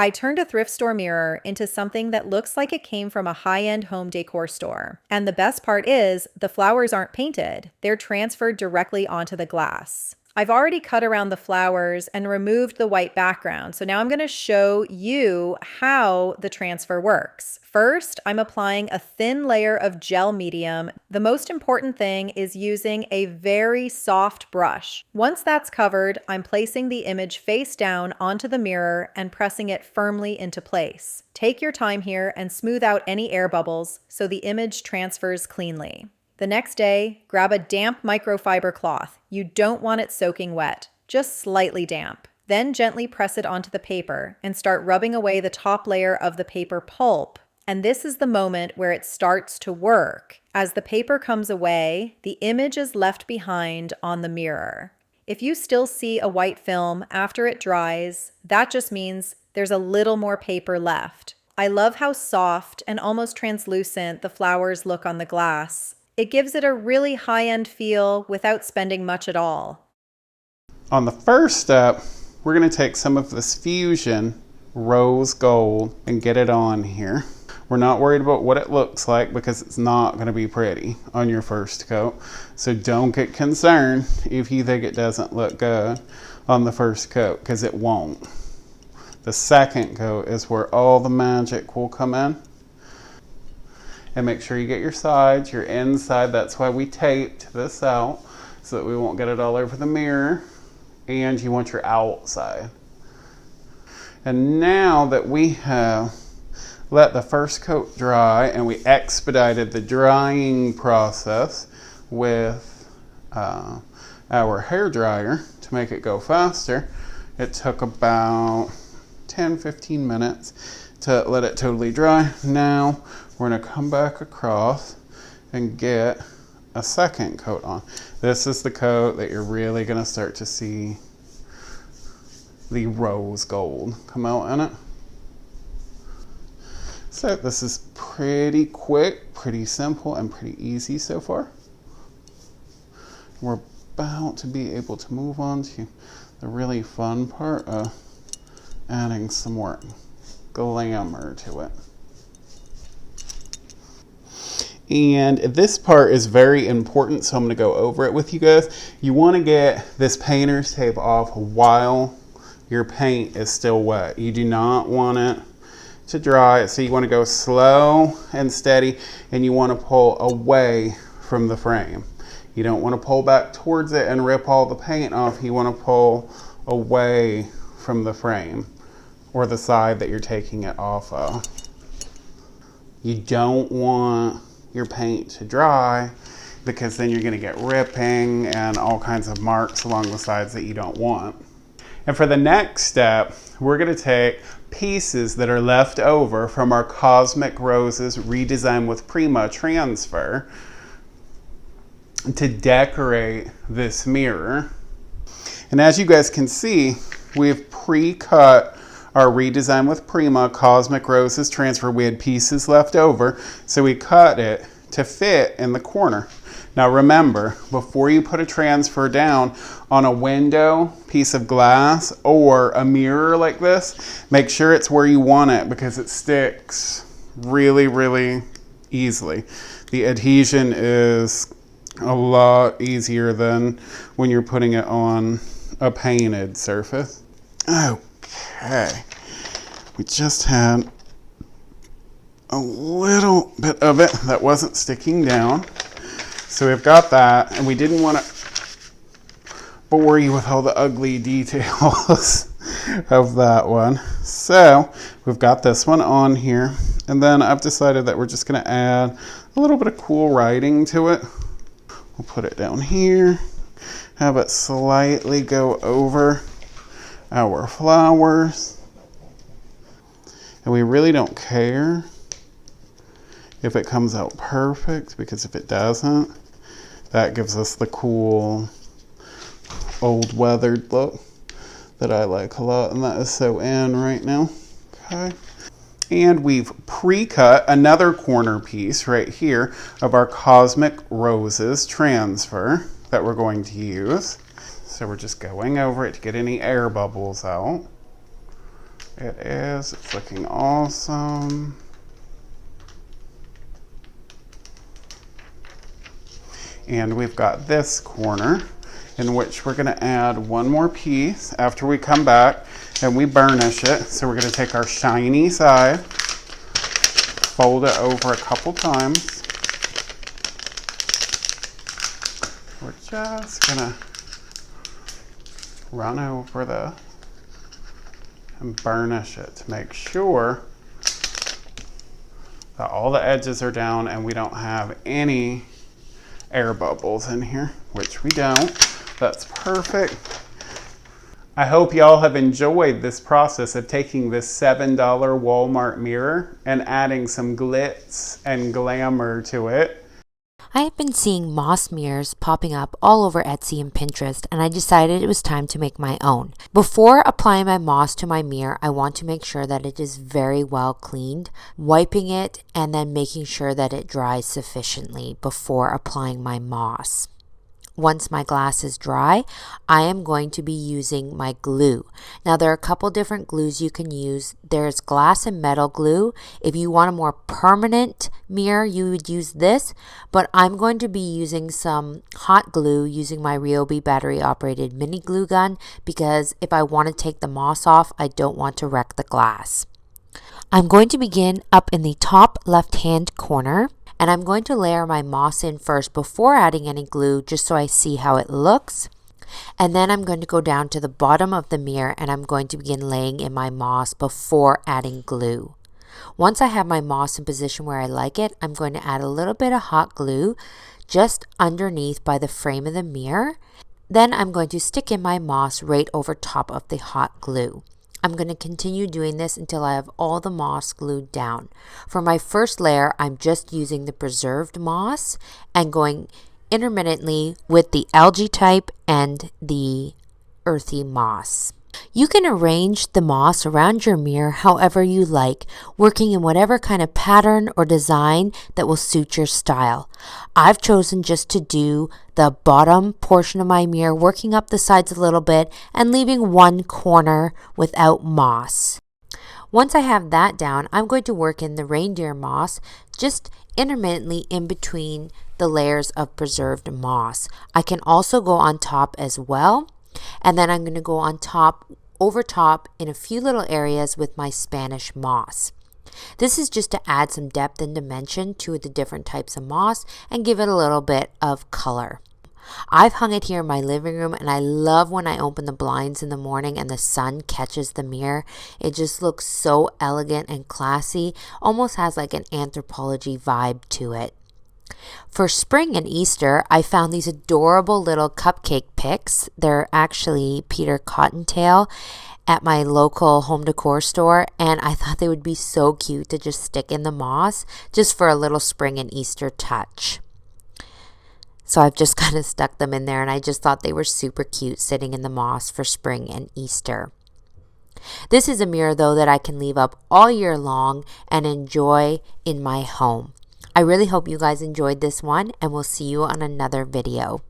I turned a thrift store mirror into something that looks like it came from a high-end home decor store. And the best part is, the flowers aren't painted. They're transferred directly onto the glass. I've already cut around the flowers and removed the white background, so now I'm going to show you how the transfer works. First, I'm applying a thin layer of gel medium. The most important thing is using a very soft brush. Once that's covered, I'm placing the image face down onto the mirror and pressing it firmly into place. Take your time here and smooth out any air bubbles so the image transfers cleanly. The next day, grab a damp microfiber cloth. You don't want it soaking wet, just slightly damp. Then gently press it onto the paper and start rubbing away the top layer of the paper pulp. And this is the moment where it starts to work. As the paper comes away, the image is left behind on the mirror. If you still see a white film after it dries, that just means there's a little more paper left. I love how soft and almost translucent the flowers look on the glass. It gives it a really high-end feel without spending much at all. On the first step, we're going to take some of this Fusion Rose Gold and get it on here. We're not worried about what it looks like because it's not going to be pretty on your first coat. So don't get concerned if you think it doesn't look good on the first coat, because it won't. The second coat is where all the magic will come in. And make sure you get your sides, your inside. That's why we taped this out, so that we won't get it all over the mirror. And you want your outside. And now that we have let the first coat dry and we expedited the drying process with our hair dryer to make it go faster, it took about 10-15 minutes to let it totally dry. Now we're going to come back across and get a second coat on. This is the coat that you're really going to start to see the rose gold come out in it. So this is pretty quick, pretty simple, and pretty easy so far. We're about to be able to move on to the really fun part of adding some more glamour to it. And this part is very important, so I'm going to go over it with you guys. You want to get this painter's tape off while your paint is still wet. You do not want it to dry, so you want to go slow and steady, and you want to pull away from the frame. You don't want to pull back towards it and rip all the paint off. You want to pull away from the frame or the side that you're taking it off of. You don't want your paint to dry, because then you're going to get ripping and all kinds of marks along the sides that you don't want. And for the next step, we're going to take pieces that are left over from our Cosmic Roses Redesign with Prima transfer to decorate this mirror. And as you guys can see, we've pre-cut our Redesign with Prima Cosmic Roses transfer. We had pieces left over, so we cut it to fit in the corner. Now remember, before you put a transfer down on a window, piece of glass, or a mirror like this, make sure it's where you want it, because it sticks really, really easily. The adhesion is a lot easier than when you're putting it on a painted surface. Okay, we just had a little bit of it that wasn't sticking down. So we've got that, and we didn't want to bore you with all the ugly details of that one. So we've got this one on here, and then I've decided that we're just going to add a little bit of cool writing to it. We'll put it down here, have it slightly go over our flowers, and we really don't care if it comes out perfect, because if it doesn't, that gives us the cool old weathered look that I like a lot, and that is so in right now. Okay, and we've pre-cut another corner piece right here of our Cosmic Roses transfer that we're going to use. So we're just going over it to get any air bubbles out. It is. It's looking awesome. And we've got this corner in which we're going to add one more piece after we come back and we burnish it. So we're going to take our shiny side, fold it over a couple times. We're just going to run over and burnish it to make sure that all the edges are down and we don't have any air bubbles in here, which we don't. That's perfect. I hope y'all have enjoyed this process of taking this $7 Walmart mirror and adding some glitz and glamour to it. I have been seeing moss mirrors popping up all over Etsy and Pinterest, and I decided it was time to make my own. Before applying my moss to my mirror, I want to make sure that it is very well cleaned, wiping it and then making sure that it dries sufficiently before applying my moss. Once my glass is dry, I am going to be using my glue. Now there are a couple different glues you can use. There's glass and metal glue. If you want a more permanent mirror, you would use this, but I'm going to be using some hot glue using my Ryobi battery operated mini glue gun because if I want to take the moss off, I don't want to wreck the glass. I'm going to begin up in the top left-hand corner. And I'm going to layer my moss in first before adding any glue just so I see how it looks. And then I'm going to go down to the bottom of the mirror and I'm going to begin laying in my moss before adding glue. Once I have my moss in position where I like it, I'm going to add a little bit of hot glue just underneath by the frame of the mirror. Then I'm going to stick in my moss right over top of the hot glue. I'm going to continue doing this until I have all the moss glued down. For my first layer, I'm just using the preserved moss and going intermittently with the algae type and the earthy moss. You can arrange the moss around your mirror however you like, working in whatever kind of pattern or design that will suit your style. I've chosen just to do the bottom portion of my mirror, working up the sides a little bit and leaving one corner without moss. Once I have that down, I'm going to work in the reindeer moss just intermittently in between the layers of preserved moss. I can also go on top as well. And then I'm going to go on top, over top in a few little areas with my Spanish moss. This is just to add some depth and dimension to the different types of moss and give it a little bit of color. I've hung it here in my living room and I love when I open the blinds in the morning and the sun catches the mirror. It just looks so elegant and classy, almost has like an anthropology vibe to it. For spring and Easter, I found these adorable little cupcake picks. They're actually Peter Cottontail at my local home decor store, and I thought they would be so cute to just stick in the moss just for a little spring and Easter touch. So I've just kind of stuck them in there, and I just thought they were super cute sitting in the moss for spring and Easter. This is a mirror, though, that I can leave up all year long and enjoy in my home. I really hope you guys enjoyed this one, and we'll see you on another video.